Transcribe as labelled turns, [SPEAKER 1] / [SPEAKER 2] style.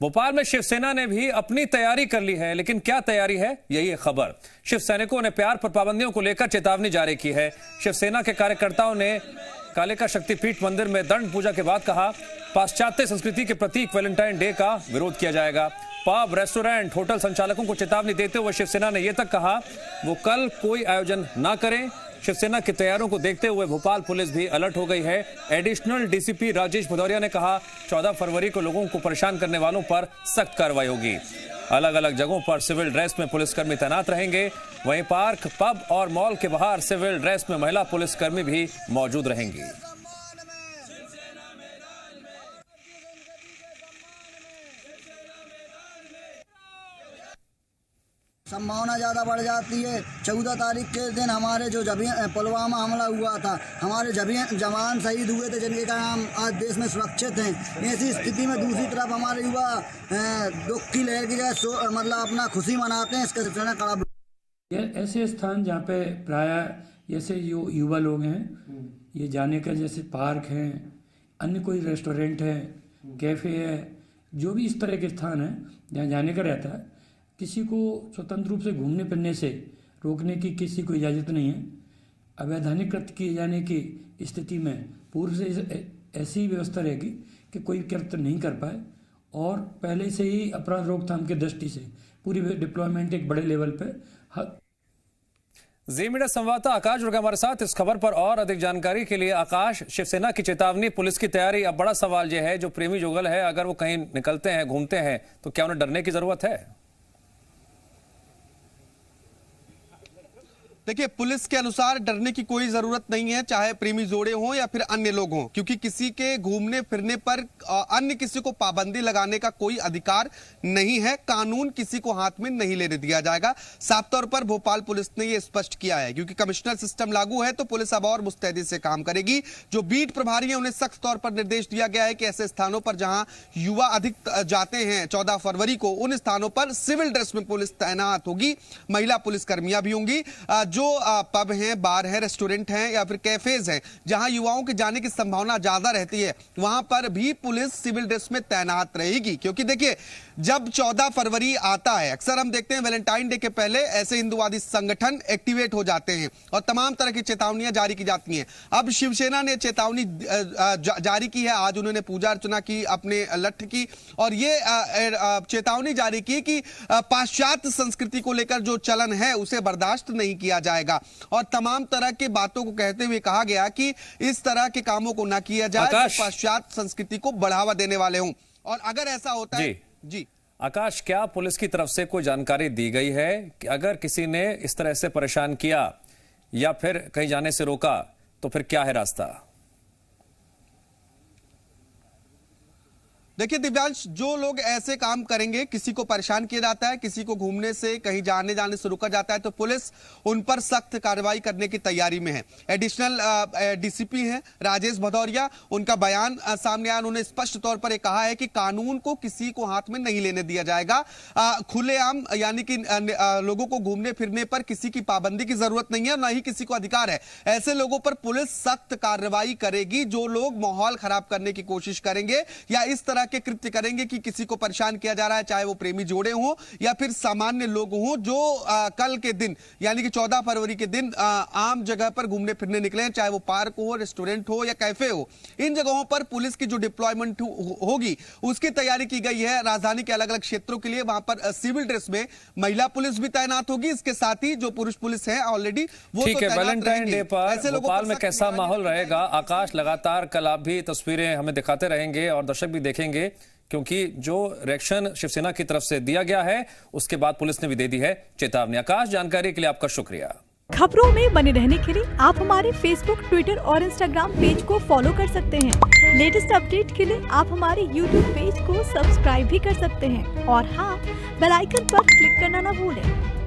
[SPEAKER 1] भोपाल में शिवसेना ने भी अपनी तैयारी कर ली है, लेकिन क्या तैयारी है, यही है खबर। शिव सैनिकों ने प्यार पर पाबंदियों को लेकर चेतावनी जारी की है। शिवसेना के कार्यकर्ताओं ने कालिका शक्तिपीठ मंदिर में दंड पूजा के बाद कहा, पाश्चात्य संस्कृति के प्रतीक वैलेंटाइन डे का विरोध किया जाएगा। पब, रेस्टोरेंट, होटल संचालकों को चेतावनी देते हुए शिवसेना ने यह तक कहा वो कल कोई आयोजन ना करें। शिवसेना की तैयारियों को देखते हुए भोपाल पुलिस भी अलर्ट हो गई है। एडिशनल डीसीपी राजेश भदौरिया ने कहा, 14 फरवरी को लोगों को परेशान करने वालों पर सख्त कार्रवाई होगी। अलग अलग जगहों पर सिविल ड्रेस में पुलिसकर्मी तैनात रहेंगे। वहीं पार्क, पब और मॉल के बाहर सिविल ड्रेस में महिला पुलिसकर्मी भी मौजूद रहेंगी।
[SPEAKER 2] संभावना ज़्यादा बढ़ जाती है। 14 तारीख के दिन हमारे जो पुलवामा हमला हुआ था, हमारे जवान शहीद हुए थे, जिनके कारण आज देश में सुरक्षित हैं। ऐसी स्थिति में दूसरी तरफ हमारे युवा दुख की लहर की जगह मतलब अपना खुशी मनाते हैं। इसका शिवसेना कड़ा
[SPEAKER 3] ये ऐसे स्थान जहाँ पे प्रायः ऐसे जो युवा लोग हैं, ये जाने का, जैसे पार्क हैं, अन्य कोई रेस्टोरेंट है, कैफ़े है, जो भी इस तरह के स्थान हैं जहाँ जाने का रहता है, किसी को स्वतंत्र रूप से घूमने फिरने से रोकने की किसी को इजाज़त नहीं है। अवैधानिक कृत्य किए जाने की स्थिति में पूर्व से ऐसी व्यवस्था रहेगी कि कोई कृत्य नहीं कर पाए, और पहले से ही अपराध रोकथाम की दृष्टि से पूरी डिप्लॉयमेंट एक बड़े लेवल पे।
[SPEAKER 1] जी मीडिया संवाददाता आकाश जुड़ गए हमारे साथ इस खबर पर और अधिक जानकारी के लिए। आकाश, शिवसेना की चेतावनी, पुलिस की तैयारी। अब बड़ा सवाल यह है, जो प्रेमी जुगल है, अगर वो कहीं निकलते हैं, घूमते हैं, तो क्या उन्हें डरने की जरूरत है?
[SPEAKER 4] देखिए, पुलिस के अनुसार डरने की कोई जरूरत नहीं है, चाहे प्रेमी जोड़े हों या फिर अन्य लोग हों, क्योंकि किसी के घूमने फिरने पर अन्य किसी को पाबंदी लगाने का कोई अधिकार नहीं है। कानून किसी को हाथ में नहीं लेने दिया जाएगा। साफ तौर पर भोपाल पुलिस ने यह स्पष्ट किया है, क्योंकि कमिश्नर सिस्टम लागू है तो पुलिस अब और मुस्तैदी से काम करेगी। जो बीट प्रभारी हैं, उन्हें सख्त तौर पर निर्देश दिया गया है कि ऐसे स्थानों पर जहां युवा अधिक जाते हैं 14 फरवरी को, उन स्थानों पर सिविल ड्रेस में पुलिस तैनात होगी। महिला पुलिसकर्मियां भी होंगी। जो पब हैं, बार हैं, रेस्टोरेंट हैं या फिर कैफेज हैं, जहां युवाओं के जाने की संभावना ज्यादा रहती है, वहां पर भी पुलिस सिविल ड्रेस में तैनात रहेगी। क्योंकि देखिए, जब 14 फरवरी आता है, अक्सर हम देखते हैं वैलेंटाइन डे के पहले ऐसे हिंदुवादी संगठन एक्टिवेट हो जाते हैं और तमाम तरह की चेतावनियां जारी की जाती हैं। अब शिवसेना ने चेतावनी जारी की है। आज उन्होंने पूजा अर्चना की, अपने लठ की, और ये चेतावनी जारी की कि पाश्चात्य संस्कृति को लेकर जो चलन है उसे बर्दाश्त नहीं किया जाएगा, और तमाम तरह की बातों को कहते हुए कहा गया कि इस तरह के कामों को ना किया जाए जो पाश्चात्य संस्कृति को बढ़ावा देने वाले हों। और अगर ऐसा होता है जी
[SPEAKER 1] आकाश, क्या पुलिस की तरफ से कोई जानकारी दी गई है कि अगर किसी ने इस तरह से परेशान किया या फिर कहीं जाने से रोका तो फिर क्या है रास्ता?
[SPEAKER 4] देखिए दिव्यांश, जो लोग ऐसे काम करेंगे, किसी को परेशान किया जाता है, किसी को घूमने से, कहीं जाने से रोका जाता है, तो पुलिस उन पर सख्त कार्रवाई करने की तैयारी में है। एडिशनल डीसीपी हैं राजेश भदौरिया, उनका बयान सामने आया। उन्होंने स्पष्ट तौर पर कहा है कि कानून को किसी को हाथ में नहीं लेने दिया जाएगा। खुलेआम, यानी कि लोगों को घूमने फिरने पर किसी की पाबंदी की जरूरत नहीं है और न ही किसी को अधिकार है। ऐसे लोगों पर पुलिस सख्त कार्रवाई करेगी। जो लोग माहौल खराब करने की कोशिश करेंगे या इस तरह के कृत्य करेंगे कि किसी को परेशान किया जा रहा है, चाहे वो प्रेमी जोड़े हों या फिर सामान्य लोग हों, जो कल के दिन यानी कि 14 फरवरी के दिन आम जगह पर घूमने फिरने निकले हैं, चाहे वो पार्क हो, रेस्टोरेंट हो या कैफे हो, इन जगहों पर पुलिस की जो डिप्लॉयमेंट होगी उसकी तैयारी की गई है। राजधानी के अलग अलग क्षेत्रों के लिए वहां पर सिविल ड्रेस में महिला पुलिस भी तैनात होगी। इसके साथ ही जो पुरुष पुलिस है ऑलरेडी वो
[SPEAKER 1] ठीक है। वैलेंटाइन डे पर भोपाल में कैसा माहौल रहेगा? आकाश, लगातार कल आप भी तस्वीरें हमें दिखाते रहेंगे और दर्शक भी देखेंगे, क्योंकि जो रिएक्शन शिवसेना की तरफ से दिया गया है उसके बाद पुलिस ने भी दे दी है चेतावनी। आकाश, जानकारी के लिए आपका शुक्रिया।
[SPEAKER 5] खबरों में बने रहने के लिए आप हमारे फेसबुक, ट्विटर और इंस्टाग्राम पेज को फॉलो कर सकते हैं। लेटेस्ट अपडेट के लिए आप हमारे यूट्यूब पेज को सब्सक्राइब भी कर सकते हैं। और हाँ, बेल आइकन पर क्लिक करना ना भूलें।